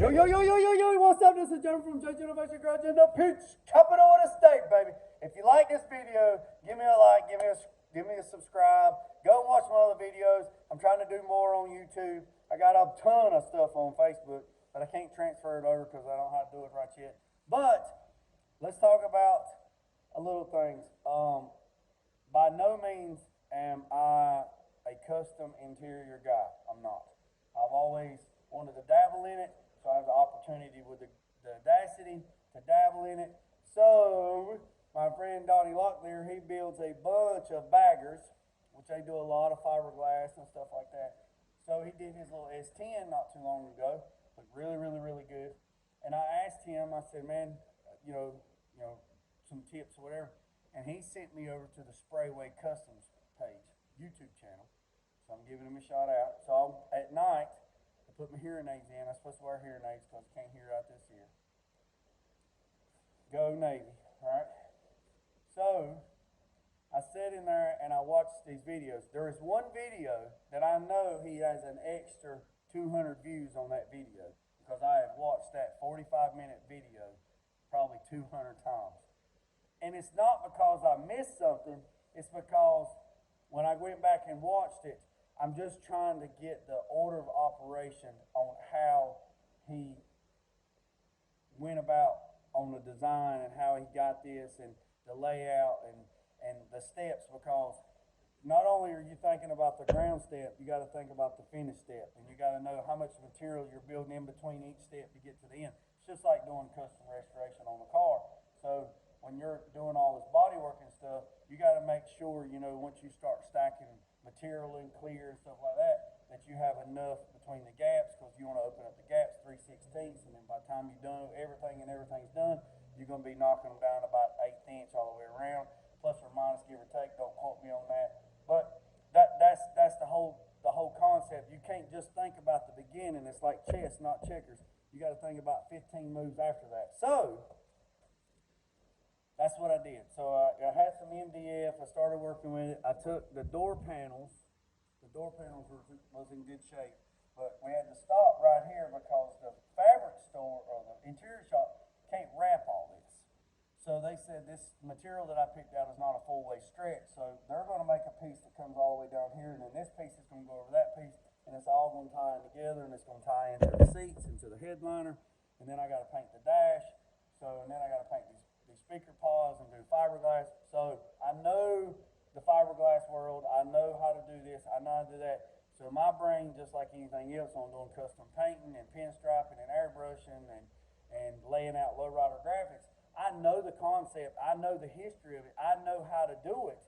Yo, what's up? This is Jennifer from Judge Innovation Garage in the Peach Capital of the state, baby. If you like this video, give me a like, give me a subscribe. Go and watch my other videos. I'm trying to do more on YouTube. I got a ton of stuff on Facebook, but I can't transfer it over because I don't know how to do it right yet. But let's talk about a little things. By no means am I a custom interior guy. I'm not. I've always wanted to dabble in it, so I have the opportunity with the audacity to dabble in it. So my friend Donnie Locklear, he builds a bunch of baggers, which they do a lot of fiberglass and stuff like that. So he did his little S10 not too long ago, looked really good. And I asked him, I said, man, you know, some tips or whatever. And he sent me over to the Sprayway Customs page, YouTube channel. So I'm giving him a shout out. So at night, I put my hearing aids in. I'm supposed to wear hearing aids because I can't hear out this ear. Go Navy, all right? So I sat in there and I watched these videos. There is one video that I know he has an extra 200 views on that video because I have watched that 45-minute video probably 200 times. And it's not because I missed something, it's because when I went back and watched it, I'm just trying to get the order of operation on how he went about on the design and how he got this and the layout and the steps, because not only are you thinking about the ground step, you got to think about the finish step, and you got to know how much material you're building in between each step to get to the end. It's just like doing custom restoration on a car. So when you're doing all this body work and stuff, you got to make sure, once you start stacking material and clear and stuff like that, that you have enough between the gaps, because you want to open up the gaps 3/16, and then by the time you're done everything's done, you're going to be knocking them down about 1/8 inch all the way around, plus or minus, give or take. Don't quote me on that. But that's the whole concept. You can't just think about the beginning. It's like chess, not checkers. You got to think about 15 moves after that. So that's what I did. So I had some MDF. I started working with it. I took the door panels. The door panels was in good shape, but we had to stop right here because the fabric store or the interior shop can't wrap all this. So they said this material that I picked out is not a full-way stretch. So they're going to make a piece that comes all the way down here, and then this piece is going to go over that piece, and it's all going to tie in together, and it's going to tie into the seats, into the headliner, and then I got to paint the dash. So, and then I got to paint these speaker pods and do fiberglass. So I know the fiberglass world. I know how to do this. I know how to do that. So my brain, just like anything else, on doing custom painting and pinstriping and airbrushing and laying out lowrider graphics, I know the concept. I know the history of it. I know how to do it.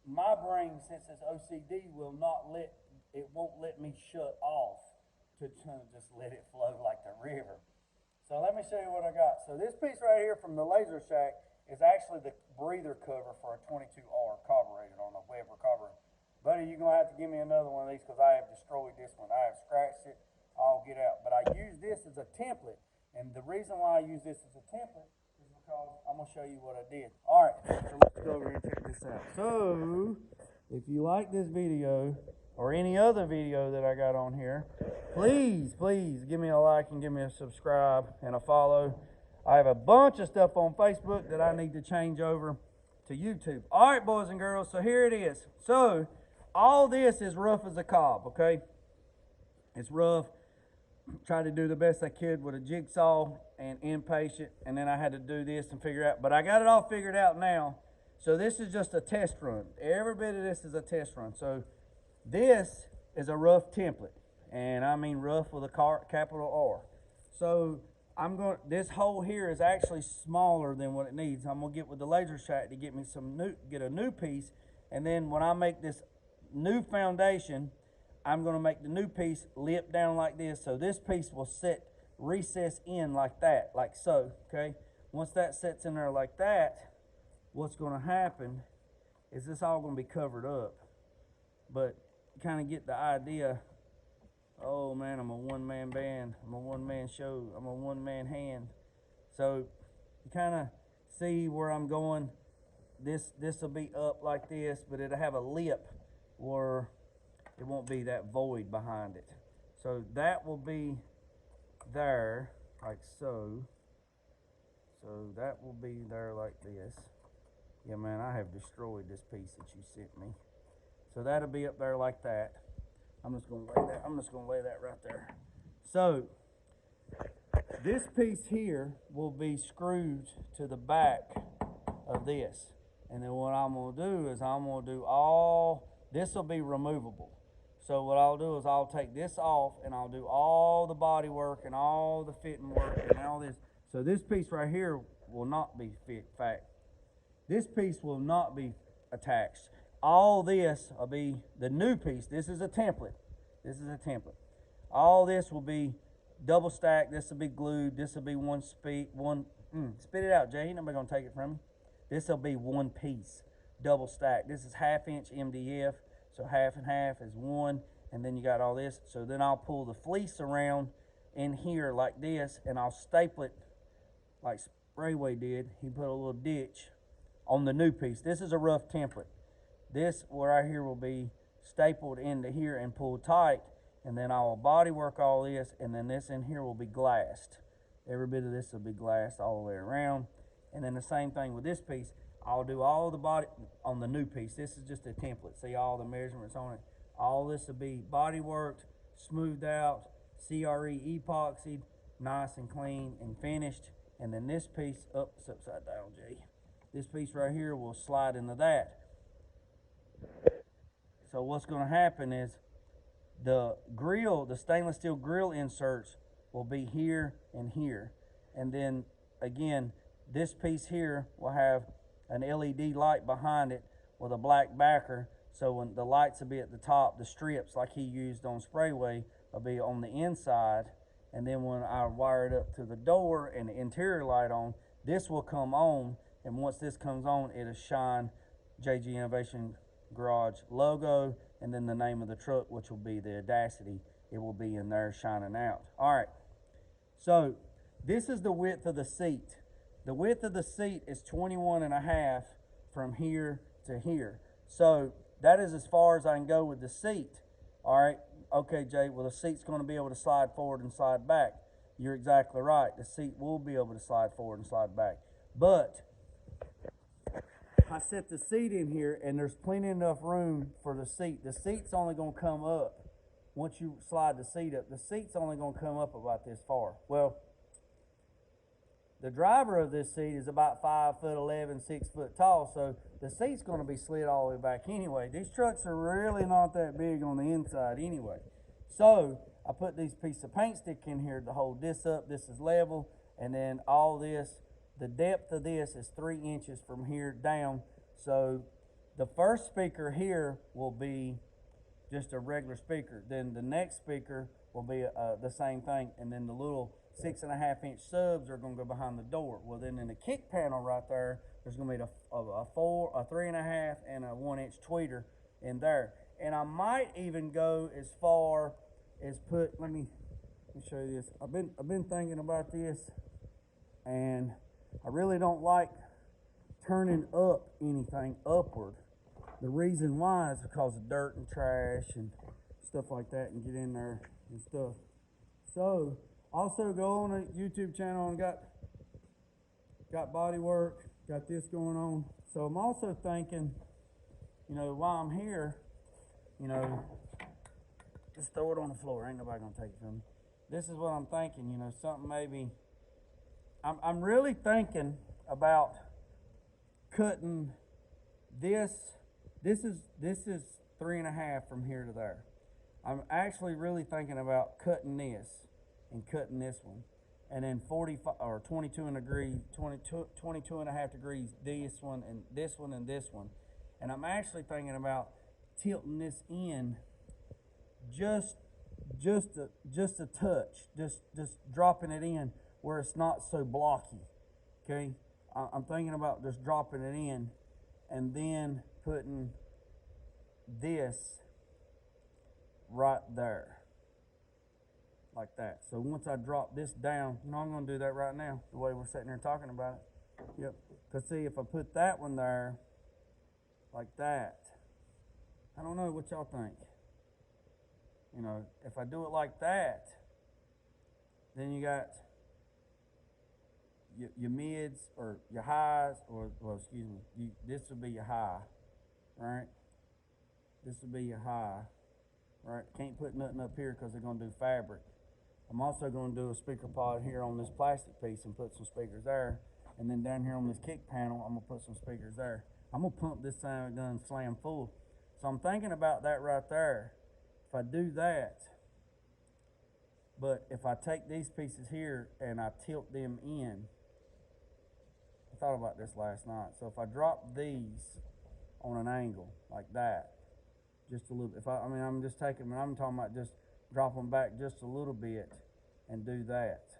My brain, since it's OCD, won't let me shut off to just let it flow like the river. So let me show you what I got. So this piece right here from the Laser Shack is actually the breather cover for a 22R carbureted on a Weber carburetor. Buddy, you're going to have to give me another one of these because I have destroyed this one. I have scratched it. I'll get out. But I use this as a template. And the reason why I use this as a template is because I'm going to show you what I did. All right, so let's go over and check this out. So if you like this video or any other video that I got on here, please give me a like and give me a subscribe and a follow. I have a bunch of stuff on Facebook that I need to change over to YouTube. All right, boys and girls, so here it is. So all this is rough as a cob, okay? It's rough. Tried to do the best I could with a jigsaw and impatient, and then I had to do this and figure out, but I got it all figured out now. So this is just a test run. Every bit of this is a test run. So this is a rough template, and I mean rough with a capital R. So this hole here is actually smaller than what it needs. I'm gonna get with the Laser Shack to get me get a new piece, and then when I make this new foundation, I'm gonna make the new piece lip down like this, so this piece will recess in like that, like so, okay? Once that sets in there like that, what's gonna happen is this all gonna be covered up. But you kind of get the idea. Oh man, I'm a one-man band. I'm a one-man show. I'm a one-man hand. So you kind of see where I'm going. This will be up like this, but it'll have a lip where it won't be that void behind it. So that will be there, like so. So that will be there like this. Yeah, man, I have destroyed this piece that you sent me. So that'll be up there like that. I'm just gonna lay that right there. So this piece here will be screwed to the back of this. And then what I'm gonna do is I'm gonna do all, this will be removable. So what I'll do is I'll take this off and I'll do all the body work and all the fitting work and all this. So this piece right here will not be fit. In fact, this piece will not be attached. All this will be the new piece. This is a template. This is a template. All this will be double stacked. This will be glued. This will be spit it out, Jay. Ain't nobody gonna take it from me. This will be one piece, double stacked. This is 1/2 inch MDF, so half and half is one, and then you got all this. So then I'll pull the fleece around in here like this, and I'll staple it like Sprayway did. He put a little ditch on the new piece. This is a rough template. This right here will be stapled into here and pulled tight, and then I will body work all this, and then this in here will be glassed. Every bit of this will be glassed all the way around. And then the same thing with this piece. I'll do all the body on the new piece. This is just a template. See all the measurements on it. All this will be body worked, smoothed out, CRE epoxied, nice and clean and finished. And then this piece, it's upside down, Jay. This piece right here will slide into that. So what's going to happen is the grill, the stainless steel grill inserts will be here and here. And then again, this piece here will have an LED light behind it with a black backer. So when the lights will be at the top, the strips like he used on Sprayway will be on the inside. And then when I wire it up to the door and the interior light on, this will come on. And once this comes on, it'll shine JG Innovation Garage logo and then the name of the truck, which will be the Audacity. It will be in there shining out. All right. So this is the width of the seat. The width of the seat is 21.5 from here to here. So that is as far as I can go with the seat. All right. Okay, Jay, well, the seat's going to be able to slide forward and slide back. You're exactly right. The seat will be able to slide forward and slide back. But I set the seat in here, and there's plenty enough room for the seat. The seat's only going to come up once you slide the seat up. The seat's only going to come up about this far. Well, the driver of this seat is about 5'11", 6 foot tall, so the seat's going to be slid all the way back anyway. These trucks are really not that big on the inside anyway. So I put these pieces of paint stick in here to hold this up. This is level, and then all this, the depth of this is 3 inches from here down. So the first speaker here will be just a regular speaker. Then the next speaker will be the same thing, and then the little 6.5 inch subs are going to go behind the door. Well, then in the kick panel right there, there's going to be a 3.5, and a 1 inch tweeter in there. And I might even go as far as put. Let me show you this. I've been thinking about this, and I really don't like turning up anything upward. The reason why is because of dirt and trash and stuff like that, and get in there and stuff. So also go on a YouTube channel and got body work, got this going on. So I'm also thinking, while I'm here, just throw it on the floor. Ain't nobody gonna take it from me. This is what I'm thinking, something maybe. I'm really thinking about cutting this. This is 3.5 from here to there. I'm actually really thinking about cutting this and cutting this one, and then 45 or 22.5 degrees this one and this one and this one. And I'm actually thinking about tilting this in just a touch, just dropping it in where it's not so blocky. Okay, I'm thinking about just dropping it in and then putting this right there like that. So once I drop this down, I'm going to do that right now, the way we're sitting here talking about it. Yep. Because see, if I put that one there like that, I don't know what y'all think. If I do it like that, then you got your mids or your highs, or well, excuse me, this will be your high, right? This will be your high, right? Can't put nothing up here because they're gonna do fabric. I'm also gonna do a speaker pod here on this plastic piece and put some speakers there, and then down here on this kick panel, I'm gonna put some speakers there. I'm gonna pump this thing gun slam full. So I'm thinking about that right there. If I do that, but if I take these pieces here and I tilt them in, I thought about this last night. So if I drop these on an angle like that, just a little, I mean, I'm just taking them, I'm talking about just drop them back just a little bit and do that,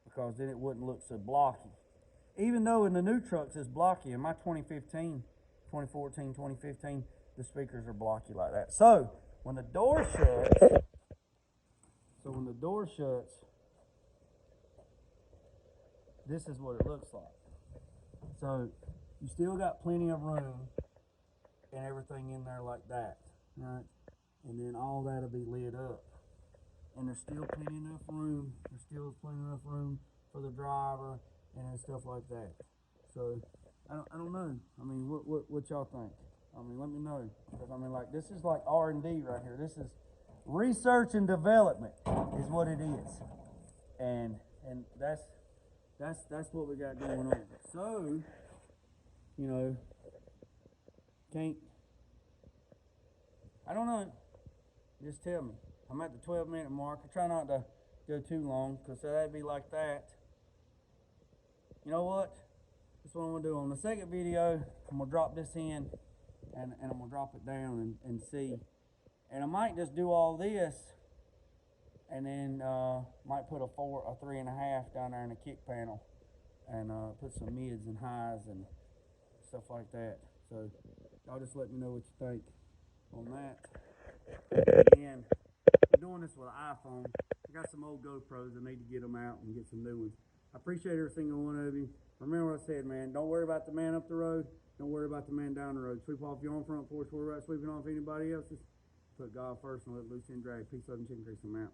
because then it wouldn't look so blocky. Even though in the new trucks it's blocky, in my 2015, 2014, 2015, the speakers are blocky like that. So when the door shuts, this is what it looks like. So you still got plenty of room and everything in there like that, right? And then all that'll be lit up. And there's still plenty enough room. There's still plenty enough room for the driver and stuff like that. So I don't know. I mean, what y'all think? I mean, let me know, because I mean, like, this is like R&D right here. This is research and development is what it is, and that's what we got going on. So, you know, I don't know. Just tell me. I'm at the 12-minute mark. I try not to go too long, because that'd be like that. You know what? That's what I'm going to do. On the second video, I'm going to drop this in, and I'm going to drop it down and see. And I might just do all this, and then might put a 3.5 down there in the kick panel, and put some mids and highs and stuff like that. So y'all just let me know what you think on that. Again, I'm doing this with an iPhone. I got some old GoPros. I need to get them out and get some new ones. I appreciate every single one of you. Remember what I said, man. Don't worry about the man up the road. Don't worry about the man down the road. Sweep off your own front porch. Worry about sweeping off anybody else's. Put God first and let loose and drag. Peace, love, and chicken grease. I'm out.